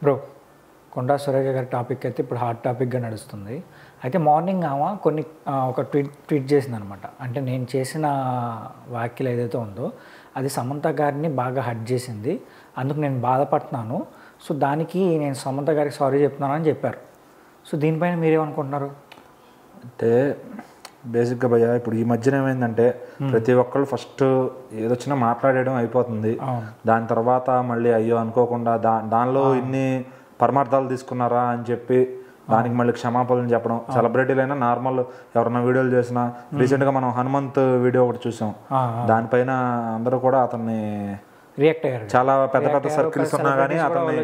Bro Konda Surekha గారి topic అయితే ఇప్పుడు హాట్ టాపిక్గా నడుస్తుంది. అయితే మార్నింగ్ ఆమె ఒక ట్వీట్ చేసింది అనమాట. అంటే నేను చేసిన వ్యాఖ్యలు ఏదైతే ఉందో అది సమంత గారిని బాగా హర్ట్ చేసింది, అందుకు నేను బాధపడుతున్నాను. సో దానికి నేను సమంత గారికి సారీ చెప్తున్నాను అని చెప్పారు. సో దీనిపైన మీరేమనుకుంటున్నారు? అంటే బేసిక్గా భయ్యా ఇప్పుడు ఈ మధ్యన ఏమైందంటే ప్రతి ఒక్కళ్ళు ఫస్ట్ ఏదొచ్చినా మాట్లాడేయడం అయిపోతుంది. దాని తర్వాత మళ్ళీ అయ్యో అనుకోకుండా దానిలో ఇన్ని పరమార్థాలు తీసుకున్నారా అని చెప్పి దానికి మళ్ళీ క్షమాపణలు చెప్పడం. సెలబ్రిటీలైనా నార్మల్ ఎవరన్నా వీడియోలు చేసినా, రీసెంట్గా మనం హనుమంత్ వీడియో ఒకటి చూసాం, దానిపైన అందరూ కూడా అతన్ని రియాక్ట్ అయ్యారు. చాలా పెద్ద పెద్ద సర్కిల్స్ ఉన్నా కానీ అతన్ని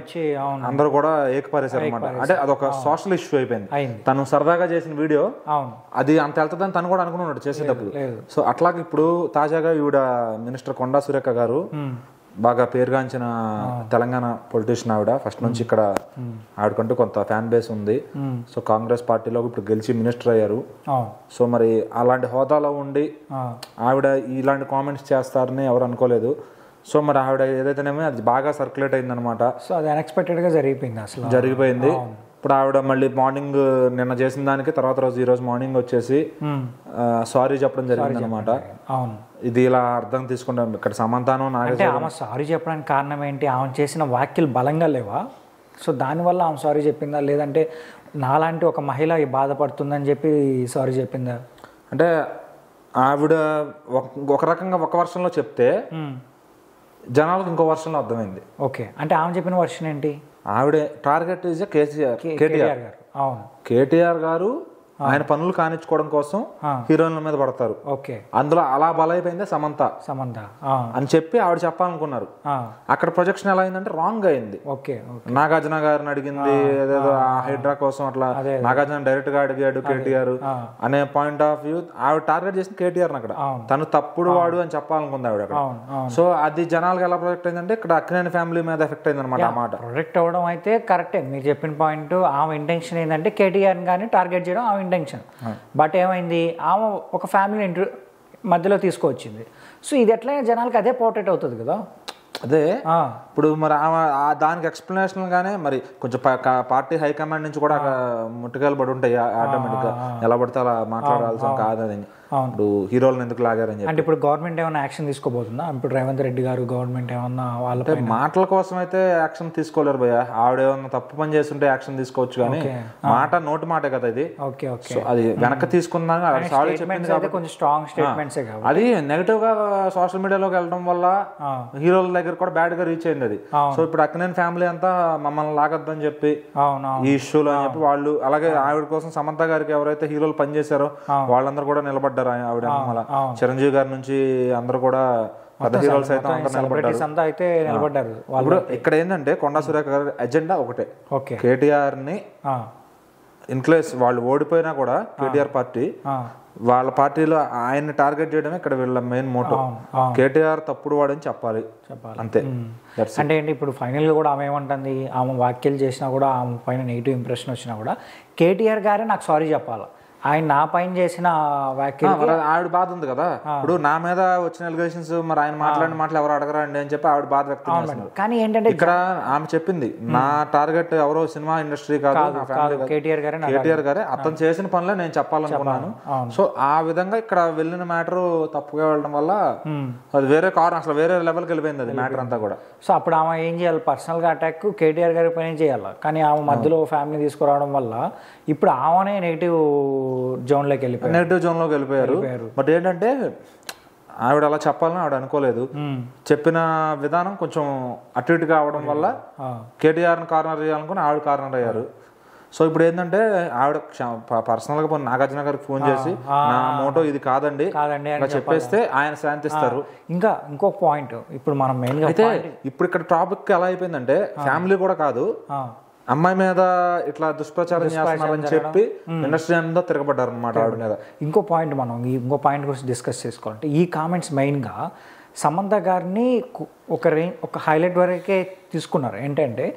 అందరూ కూడా ఏకపరేశారు అనమాట. అంటే అదొక సోషల్ ఇష్యూ అయిపోయింది. తను సరదాగా చేసిన వీడియో అది అంత వెళ్తుందని తను కూడా అనుకున్నాడు చేసేటప్పుడు. సో అట్లాగే ఇప్పుడు తాజాగా ఈవిడ మినిస్టర్ కొండా సురేఖ గారు బాగా పేరుగాంచిన తెలంగాణ పొలిటీషియన్ ఆవిడ, ఫస్ట్ నుంచి ఇక్కడ ఆవిడకంటూ కొంత ఫ్యాన్ బేస్ ఉంది. సో కాంగ్రెస్ పార్టీలో ఇప్పుడు గెలిచి మినిస్టర్ అయ్యారు. సో మరి అలాంటి హోదాలో ఉండి ఆవిడ ఇలాంటి కామెంట్స్ చేస్తారని ఎవరు అనుకోలేదు. సో మరి ఆవిడ ఏదైతేనేమో అది బాగా సర్క్యులేట్ అయింది అనమాట. సో అది అన్ఎక్స్పెక్టెడ్గా జరిగిపోయింది. ఇప్పుడు ఆవిడ మళ్ళీ మార్నింగ్ నిన్న చేసిన దానికి తర్వాత రోజు ఈ రోజు మార్నింగ్ వచ్చేసి సారీ చెప్పడం జరిగింది అనమాట. ఇది ఇలా అర్థం తీసుకుంటాం. ఇక్కడ సమంతాను ఆమె సారీ చెప్పడానికి కారణం ఏంటి? ఆమె చేసిన వ్యాఖ్యలు బలంగా లేవా? సో దానివల్ల ఆమె సారీ చెప్పిందా, లేదంటే నాలాంటి ఒక మహిళ బాధపడుతుందని చెప్పి సారీ చెప్పిందా? అంటే ఆవిడ ఒక రకంగా ఒక వర్షంలో చెప్తే జనాలకు ఇంకో వర్షంలో అర్థమైంది. ఓకే, అంటే ఆమె చెప్పిన వర్షన్ ఏంటి? ఆవిడ టార్గెట్ ఈజ్ కేటీఆర్ గారు. అవును, కేటీఆర్ గారు ఆయన పనులు కానిచ్చుకోవడం కోసం హీరోయిన్ల మీద పడతారు. ఓకే, అందులో అలా బలైపోయిందే సమంత అని చెప్పి ఆవిడ చెప్పాలనుకున్నారు. అక్కడ ప్రొజెక్షన్ ఎలా అయిందంటే రాంగ్ అయింది. ఓకే, నాగార్జున గారిని అడిగింది ఏదేదో హైడ్రా కోసం, అట్లా నాగార్జున డైరెక్ట్ గా అడిగాడు కేటీఆర్ అనే పాయింట్ ఆఫ్ వ్యూ. ఆవిడ టార్గెట్ చేసింది కేటీఆర్ అక్కడ, తను తప్పుడు వాడు అని చెప్పాలనుకుంది ఆవిడ అక్కడ. సో అది జనాలకు ఎలా ప్రొజెక్ట్ అయిందంటే ఇక్కడ అక్కినేని ఫ్యామిలీ మీద ఎఫెక్ట్ అయింది అనమాట. ఆ మాట ప్రొజెక్ట్ అవ్వడం అయితే కరెక్టే, మీరు చెప్పిన పాయింట్. ఆమె ఇంటెన్షన్ ఏంటంటే కేటీఆర్ గాని టార్గెట్ చేయడం ఆమె ఇంటెన్షన్. బట్ ఏమైంది, ఆమె ఒక ఫ్యామిలీ మధ్యలో తీసుకొచ్చింది. సో ఇది ఎట్లయినా జనాలకి అదే పోర్ట్రేట్ అవుతుంది కదా. అదే ఇప్పుడు మరి దానికి ఎక్స్ప్లెనేషన్ గానే మరి కొంచెం పార్టీ హైకమాండ్ నుంచి కూడా ముట్టుకాయలు పడి ఉంటాయి ఆటోమేటిక్ గా, ఎలా పడితే అలా మాట్లాడాల్సిన కాదని. ఇప్పుడు హీరోలను ఎందుకు లాగారని అంటే ఇప్పుడు గవర్నమెంట్ ఏమైనా యాక్షన్ తీసుకోబోతుందా? ఇప్పుడు రేవంత్ రెడ్డి గారు గవర్నమెంట్ ఏమన్నా వాళ్ళ మాటల కోసం అయితే యాక్షన్ తీసుకోలేరు భయ్య. ఆవిడ ఏమన్నా తప్పు పని చేస్తుంటే యాక్షన్ తీసుకోవచ్చు, కానీ మాట నోటి మాటే కదా ఇది. అది వెనక్కి తీసుకున్నా కొంచెం స్ట్రాంగ్ స్టేట్మెంట్స్. అది నెగటివ్ గా సోషల్ మీడియాలోకి వెళ్ళడం వల్ల హీరోల దగ్గర కూడా బ్యాడ్ గా రీచ్ అయింది అది. సో ఇప్పుడు అక్కినేని ఫ్యామిలీ అంతా మమ్మల్ని లాగద్దని చెప్పి ఈ ఇష్యూలో అని చెప్పి వాళ్ళు, అలాగే ఆవిడ కోసం సమంత గారికి ఎవరైతే హీరోలు పనిచేశారో వాళ్ళందరూ కూడా నిలబడ్డారు. ఆవిడ చిరంజీవి గారి నుంచి అందరూ కూడా పెద్ద హీరోలు సైతం నిలబడ్డారు. ఇప్పుడు ఇక్కడ ఏంటంటే కొండా సురేఖ గారి ఎజెండా ఒకటే, కేటీఆర్ ని ఇన్క్లేస్ వాళ్ళు ఓడిపోయినా కూడా కేటీఆర్ పార్టీ వాళ్ళ పార్టీలో ఆయన్ని టార్గెట్ చేయడమే ఇక్కడ వీళ్ళ మెయిన్ మోటో. కేటీఆర్ తప్పుడు వాడని చెప్పాలి అంతే. అంటే ఏంటి ఇప్పుడు ఫైనల్గా కూడా ఆమె ఏమంటుంది, ఆమె వ్యాఖ్యలు చేసినా కూడా ఆమె పైన నెగిటివ్ ఇంప్రెషన్ వచ్చినా కూడా కేటీఆర్ గారే నాకు సారీ చెప్పాలి. ఆయన నా పైన చేసిన వ్యాఖ్యలు ఆవిడ బాధ ఉంది కదా. ఇప్పుడు నా మీద వచ్చిన ఎలిగేషన్స్ మరి ఆయన మాట్లాడిన మాటలు ఎవరు అడగరండి అని చెప్పి ఆవిడ బాధ వ్యక్తం చేస్తున్నారు. కానీ ఏంటంటే ఇక్కడ ఆమె చెప్పింది నా టార్గెట్ ఎవరో సినిమా ఇండస్ట్రీ కాదు, కేటీఆర్ గారే, అతను చేసిన పనులే నేను చెప్పాలనుకున్నాను. సో ఆ విధంగా ఇక్కడ వెళ్ళిన మ్యాటర్ తప్పుగా వెళ్ళడం వల్ల అది వేరే అసలు వేరే లెవెల్కి వెళ్ళిపోయింది అది మ్యాటర్ అంతా కూడా. సో అప్పుడు ఆమె ఏం చేయాలి, పర్సనల్ గా అటాక్ కేటీఆర్ గారి పైన చేయాలి. కానీ ఆమె మధ్యలో ఫ్యామిలీ తీసుకురావడం వల్ల ఇప్పుడు ఆమెనే నెగిటివ్ జోన్లోకి వెళ్ళిపోయారు. బట్ ఏంటంటే ఆవిడ అలా చెప్పాలని ఆవిడ అనుకోలేదు. చెప్పిన విధానం కొంచెం అటు ఇటుగా అవడం వల్ల కేటీఆర్ని కార్నర్ చేయాలనుకుని ఆవిడ కార్నర్ అయ్యారు. సో ఇప్పుడు ఏంటంటే ఆవిడ పర్సనల్ గా నాగార్జున గారికి ఫోన్ చేసి నా మోటో ఇది కాదండి చెప్పేస్తే ఆయన శాంతిస్తారు. ఇంకా ఇంకొక పాయింట్ ఇప్పుడు మనం మెయిన్ గా అయితే ఇప్పుడు ఇక్కడ టాపిక్ ఎలా అయిపోయిందంటే ఫ్యామిలీ కూడా కాదు, అమ్మాయి మీద ఇట్లా దుష్ప్రచారం చేస్తున్నారని చెప్పి ఇండస్ట్రీ అంతా తిరగబడ్డారు అనమాట ఆవిడ మీద. ఇంకో పాయింట్ గురించి డిస్కస్ చేసుకోవాలంటే ఈ కామెంట్స్ మెయిన్గా సమంత గారిని ఒక హైలైట్ వరకే తీసుకున్నారు. ఏంటంటే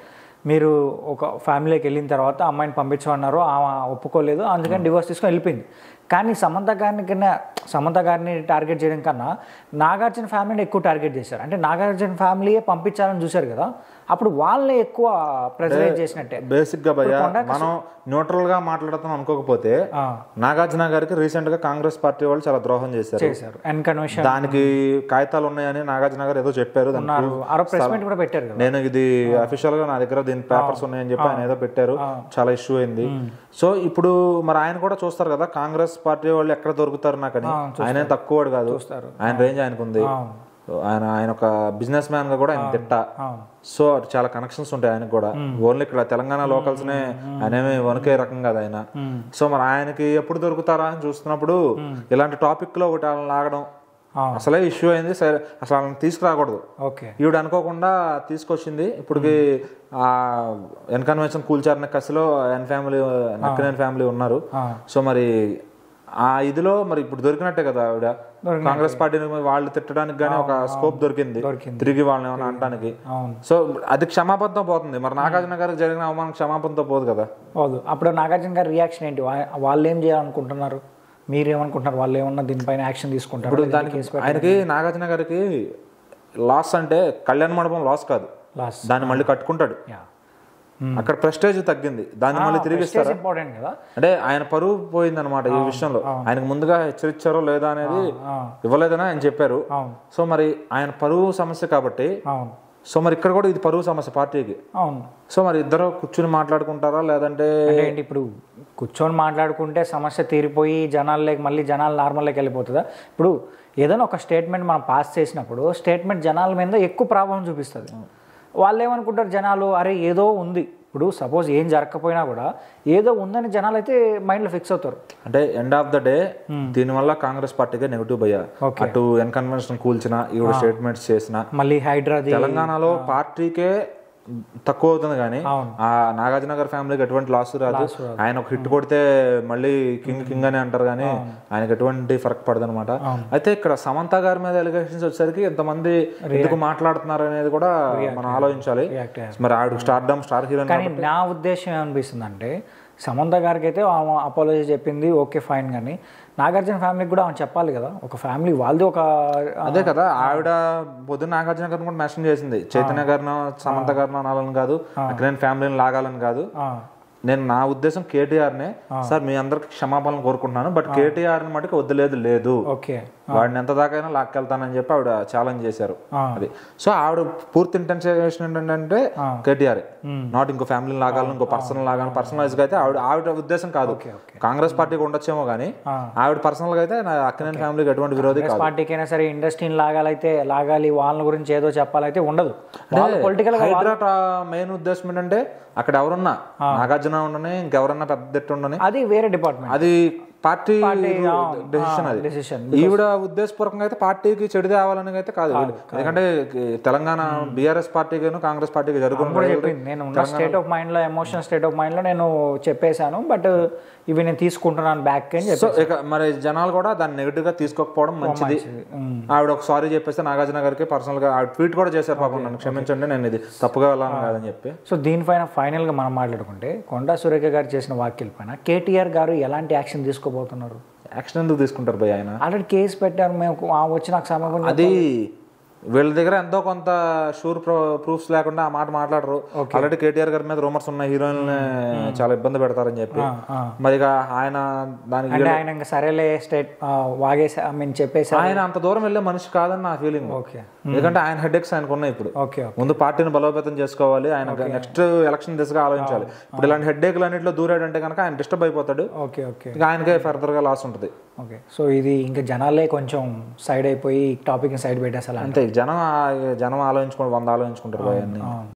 మీరు ఒక ఫ్యామిలీకి వెళ్ళిన తర్వాత అమ్మాయిని పంపించమన్నారు, ఆమె ఒప్పుకోలేదు, అందుకని డివోర్స్ తీసుకొని వెళ్ళిపోయింది. కానీ సమంత గారిని టార్గెట్ చేయడం కన్నా నాగార్జున ఫ్యామిలీని ఎక్కువ టార్గెట్ చేశారు. అంటే నాగార్జున ఫ్యామిలీయే పంపించాలని చూశారు కదా. అప్పుడు వాళ్ళే ఎక్కువ ప్రెజరైజ్ చేసినట్టే. బేసిక్ గా భయ్యా మనం న్యూట్రల్ గా మాట్లాడతాం అనుకోకపోతే నాగార్జున గారికి రీసెంట్ గా కాంగ్రెస్ పార్టీ వాళ్ళు చాలా ద్రోహం చేశారు. దానికి కాగితాలు ఉన్నాయని నాగార్జున గారు ఏదో చెప్పారు. నేను ఇది అఫీషియల్ గా నా దగ్గర దీని పేపర్స్ ఉన్నాయని చెప్పి ఆయన ఏదో పెట్టారు, చాలా ఇష్యూ అయింది. సో ఇప్పుడు మరి ఆయన కూడా చూస్తారు కదా కాంగ్రెస్ పార్టీ వాళ్ళు ఎక్కడ దొరుకుతారు నాకని. ఆయన తక్కువ కాదు, ఆయన రేంజ్ ఆయనకు ఉంది. ఆయన ఒక బిజినెస్ మ్యాన్ గా కూడా ఆయన తిట్ట. సో చాలా కనెక్షన్స్ ఉంటాయి ఆయనకు కూడా. ఓన్లీ ఇక్కడ తెలంగాణ లోకల్స్ నే ఆయన ఏమి వనకే రకం కాదు ఆయన. సో మరి ఆయనకి ఎప్పుడు దొరుకుతారా అని చూస్తున్నప్పుడు ఇలాంటి టాపిక్ లో ఒకటి వాళ్ళని లాగడం అసలే ఇష్యూ అయింది. సరే అసలు వాళ్ళని తీసుకురాకూడదు, ఈవిడ అనుకోకుండా తీసుకొచ్చింది. ఇప్పటికి ఆ ఎన్ కన్వెన్షన్ కూల్చారనే కసిలో నక్కినేని ఫ్యామిలీ ఉన్నారు. సో మరి ఆ ఇదిలో మరి ఇప్పుడు దొరికినట్టే కదా ఆవిడ. కాంగ్రెస్ పార్టీని వాళ్ళు తిట్టడానికి గానీ ఒక స్కోప్ దొరికింది తిరిగి వాళ్ళని ఏమైనా అనడానికి. సో అది క్షమాపణతో పోతుంది. మరి నాగార్జున గారికి జరిగిన అవమానం క్షమాపణతో పోదు కదా. అప్పుడు నాగార్జున గారి రియాక్షన్ ఏంటి? వాళ్ళు ఏం చేయాలనుకుంటున్నారు, మీరేమనుకుంటున్నారు? వాళ్ళు ఏమన్నా దీనిపైన యాక్షన్ తీసుకుంటారు? ఇప్పుడు దానికి ఆయనకి నాగార్జున గారికి లాస్ అంటే కళ్యాణ మండపం లాస్ కాదు, దాన్ని మళ్ళీ కట్టుకుంటాడు. అక్కడ ప్రెస్టేజ్ తగ్గింది, దాన్ని మళ్ళీ తిరిగి ఇస్తారు. అంటే ఆయన పరువు పోయింది అనమాట ఈ విషయంలో. ఆయనకు ముందుగా హెచ్చరించారో లేదా అనేది ఇవ్వలేదని ఆయన చెప్పారు. సో మరి ఆయన పరువు సమస్య కాబట్టి, సో మరి ఇక్కడ కూడా ఇది పరువు సమస్య పార్టీకి. సో మరి ఇద్దరు కూర్చుని మాట్లాడుకుంటారా లేదంటే ఇప్పుడు కూర్చొని మాట్లాడుకుంటే సమస్య తీరిపోయి జనాల్లోకి మళ్ళీ జనాలు నార్మల్లోకి వెళ్ళిపోతుందా? ఇప్పుడు ఏదైనా ఒక స్టేట్మెంట్ మనం పాస్ చేసినప్పుడు స్టేట్మెంట్ జనాల మీద ఎక్కువ ప్రభావం చూపిస్తుంది. వాళ్ళు ఏమనుకుంటారు జనాలు, అరే ఏదో ఉంది. ఇప్పుడు సపోజ్ ఏం జరగకపోయినా కూడా ఏదో ఉందని జనాలు అయితే మైండ్ లో ఫిక్స్ అవుతారు. అంటే ఎండ్ ఆఫ్ ద డే దీనివల్ల కాంగ్రెస్ పార్టీగా నెగిటివ్ భయ్యా. అటు ఎన్ కన్వెన్షన్ కూల్చిన, ఈవిడ స్టేట్మెంట్స్ చేసిన, మళ్ళీ హైడ్రా తెలంగాణలో పార్టీకే తక్కువ అవుతుంది కానీ ఆ నాగార్జున గారి ఫ్యామిలీకి ఎటువంటి లాస్ రాదు. ఆయన ఒక హిట్ కొడితే మళ్ళీ కింగ్ అని అంటారు కానీ ఆయనకు ఎటువంటి ఫరక్ పడదు అనమాట. అయితే ఇక్కడ సమంత గారి మీద ఎలిగేషన్స్ వచ్చేసరికి ఎంతమంది ఎందుకు మాట్లాడుతున్నారు అనేది కూడా మనం ఆలోచించాలి. మరి ఆవిడ స్టార్ హీరోయిన్. నా ఉద్దేశం ఏమనిపిస్తుంది అంటే సమంత గారికి అయితే అపాలజీ చెప్పింది, ఓకే ఫైన్. కానీ నాగార్జున ఫ్యామిలీకి కూడా ఆమె చెప్పాలి కదా. ఒక ఫ్యామిలీ వాళ్ళది ఒక అదే కదా. ఆవిడ పొద్దున్న నాగార్జున గారిని కూడా మెన్షన్ చేసింది, చైతన్య గారినో సమంత గారినో అనాలని కాదు, నేను ఫ్యామిలీని లాగాలని కాదు. నేను నా ఉద్దేశం కేటీఆర్నే సార్ మీ అందరికి క్షమాపణలు కోరుకుంటున్నాను, బట్ కేటీఆర్ మటుకు వద్దులేదు లేదు, వాడిని ఎంత దాకైనా లాక్కెళ్తానని చెప్పి ఆవిడ ఛాలెంజ్ చేశారు. అది సో ఆవిడ పూర్తి ఇంటెన్షన్ ఏంటంటే కేటీఆర్ నాట్ ఇంకో ఫ్యామిలీని లాగాలని, ఇంకో పర్సనల్ లాగాలని. పర్సనలైజ్ గా అయితే ఆవిడ ఉద్దేశం కాదు. కాంగ్రెస్ పార్టీకి ఉండొచ్చేమో కానీ ఆవిడ పర్సనల్ గా అయితే అక్కినేని ఫ్యామిలీకి ఎటువంటి విరోధి కాదు. పార్టీకైనా సరే ఇండస్ట్రీని లాగాలి, వాళ్ళ గురించి ఏదో చెప్పాలైతే ఉండదు. పొలిటికల్ హైడ్రా మెయిన్ ఉద్దేశం ఏంటంటే అక్కడ ఎవరున్నా నాగార్జున ఉండని, ఇంకెవరన్నా పెద్ద ఉండని, అది వేరే డిపార్ట్మెంట్, అది పార్టీ డెసిషన్. అది ఈవిడ ఉద్దేశపూర్వకంగా అయితే పార్టీకి చెడు తేవాలని అయితే కాదు. ఎందుకంటే తెలంగాణ బీఆర్ఎస్ పార్టీకి కాంగ్రెస్ పార్టీకి జరుగుతుంది. నేను స్టేట్ ఆఫ్ మైండ్ లో, ఎమోషనల్ స్టేట్ ఆఫ్ మైండ్ లో నేను చెప్పేశాను, బట్ ఇవి నేను తీసుకుంటున్నాను బ్యాక్ అని చెప్పి. ఇక మరి జనాలు కూడా దాన్ని నెగిటివ్ గా తీసుకోకపోవడం మంచిది. ఆవిడ ఒక సారీ చెప్పేస్తే నాగార్జున గారికి పర్సనల్ గా ఆవిడ ట్వీట్ కూడా చేశారు, పాపం నన్ను క్షమించండి, నేను ఇది తప్పుగా వెళ్ళాను కాదని చెప్పి. సో దీనిపైన ఫైనల్ గా మనం మాట్లాడుకుంటే కొండా సురేఖ గారు చేసిన వ్యాఖ్యల పైన కేటీఆర్ గారు ఎలాంటి యాక్షన్ తీసుకోబోతున్నారు? యాక్షన్ ఎందుకు తీసుకుంటారు భయ్? ఆయన ఆల్రెడీ కేసు పెట్టారు, మేము వచ్చి నాకు సమయం. అది వీళ్ళ దగ్గర ఎంతో కొంత షూర్ ప్రూఫ్స్ లేకుండా ఆ మాట మాట్లాడరు. ఆల్రెడీ కేటీఆర్ గారి మీద రూమర్స్ ఉన్నాయి, హీరోయిన్ చాలా ఇబ్బంది పెడతారని చెప్పి. మరి ఆయన దానికి ఆయన సరేలే స్టేట్ వాగేసి చెప్పేసి ఆయన అంత దూరం వెళ్ళే మనిషి కాదని నా ఫీలింగ్. ఎందుకంటే ఆయన హెడేక్స్ ఆయనకు ఉన్నాయి. ఇప్పుడు ముందు పార్టీని బలోపేతం చేసుకోవాలి, ఆయన నెక్స్ట్ ఎలక్షన్ దిశగా ఆలోచించాలి. ఇప్పుడు ఇలాంటి హెడేక్లు అన్నింటిలో దూరాడంటే కనుక ఆయన డిస్టర్బ్ అయిపోతాడు, ఆయనకే ఫర్దర్ గా లాస్ ఉంటుంది. సో ఇది ఇంకా జనాలే కొంచెం సైడ్ అయిపోయి టాపిక్ సైడ్ పెట్టేసాలి. అంతే, జనం ఆలోచించుకుంటారు, 100 ఆలోచించుకుంటారు.